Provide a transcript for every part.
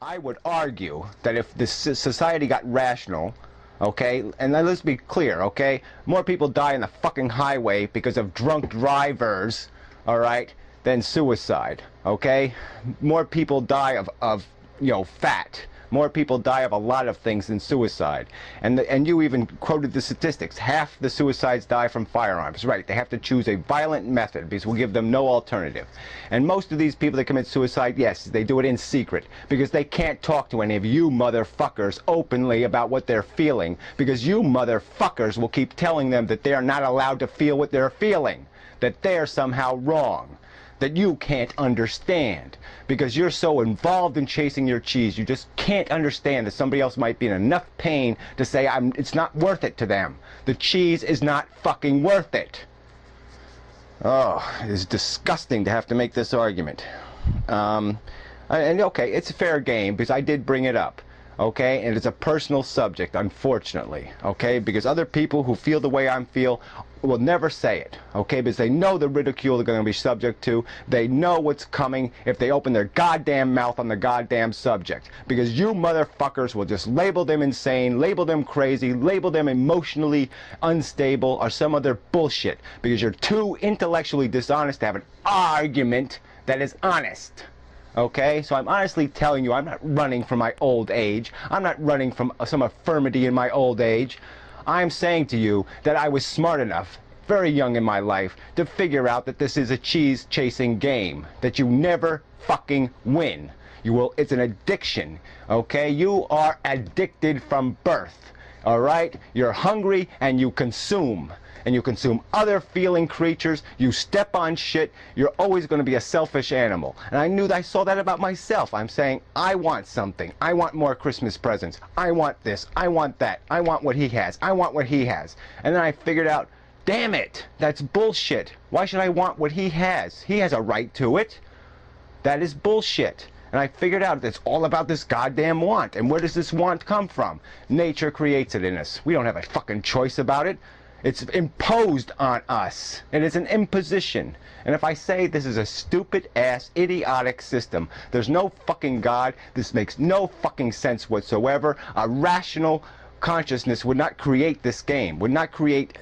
I would argue that if this society got rational, okay, and let's be clear, okay, more people die on the fucking highway because of drunk drivers, all right, than suicide, okay? More people die of you know, fat. More people die of a lot of things than suicide. And you even quoted the statistics. Half the suicides die from firearms. Right, they have to choose a violent method because we'll give them no alternative. And most of these people that commit suicide, yes, they do it in secret because they can't talk to any of you motherfuckers openly about what they're feeling, because you motherfuckers will keep telling them that they are not allowed to feel what they're feeling, that they're somehow wrong, that you can't understand because you're so involved in chasing your cheese. You just can't understand that somebody else might be in enough pain to say it's not worth it to them. The cheese is not fucking worth it. Oh, it is disgusting to have to make this argument. And okay, it's a fair game because I did bring it up. Okay, and it's a personal subject, unfortunately, okay, because other people who feel the way I feel will never say it, okay, because they know the ridicule they're going to be subject to. They know what's coming if they open their goddamn mouth on the goddamn subject, because you motherfuckers will just label them insane, label them crazy, label them emotionally unstable or some other bullshit, because you're too intellectually dishonest to have an argument that is honest. Okay, so I'm honestly telling you, I'm not running from my old age. I'm not running from some infirmity in my old age. I'm saying to you that I was smart enough, very young in my life, to figure out that this is a cheese-chasing game, that you never fucking win. It's an addiction, okay? You are addicted from birth, all right? You're hungry and you consume. And you consume other feeling creatures, you step on shit, you're always going to be a selfish animal. And I saw that about myself. I'm saying, I want something. I want more Christmas presents. I want this. I want that. I want what he has. I want what he has. And then I figured out, damn it, that's bullshit. Why should I want what he has? He has a right to it. That is bullshit. And I figured out that it's all about this goddamn want. And where does this want come from? Nature creates it in us. We don't have a fucking choice about it. It's imposed on us, and it's an imposition. And if I say this is a stupid-ass, idiotic system, there's no fucking God, this makes no fucking sense whatsoever, a rational consciousness would not create this game, would not create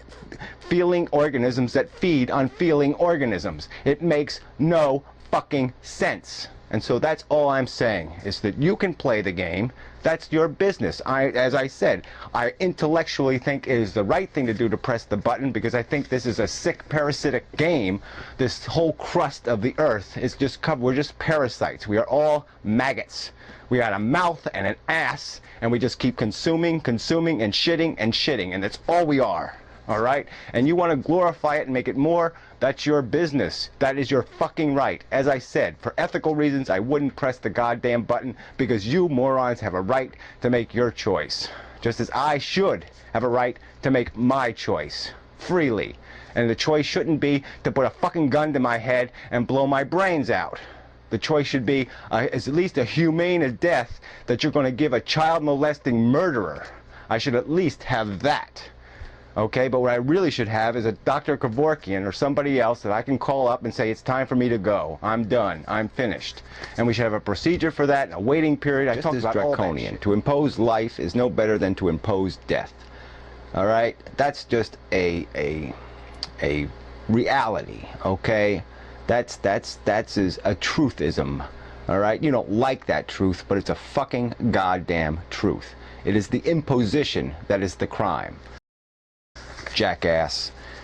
feeling organisms that feed on feeling organisms. It makes no fucking sense. And so that's all I'm saying, is that you can play the game. That's your business. As I said, I intellectually think it is the right thing to do to press the button, because I think this is a sick parasitic game. This whole crust of the earth is just covered. We're just parasites. We are all maggots. We got a mouth and an ass, and we just keep consuming, consuming, and shitting, and that's all we are. All right? And you want to glorify it and make it more, that's your business. That is your fucking right. As I said, for ethical reasons, I wouldn't press the goddamn button, because you morons have a right to make your choice. Just as I should have a right to make my choice. Freely. And the choice shouldn't be to put a fucking gun to my head and blow my brains out. The choice should be as at least a humane death that you're going to give a child molesting murderer. I should at least have that. Okay, but what I really should have is a Dr. Kevorkian or somebody else that I can call up and say, it's time for me to go. I'm done. I'm finished. And we should have a procedure for that, and a waiting period. I talked about draconian. To impose life is no better than to impose death. All right? That's just a reality, okay? That's a truthism. All right? You don't like that truth, but it's a fucking goddamn truth. It is the imposition that is the crime. Jackass.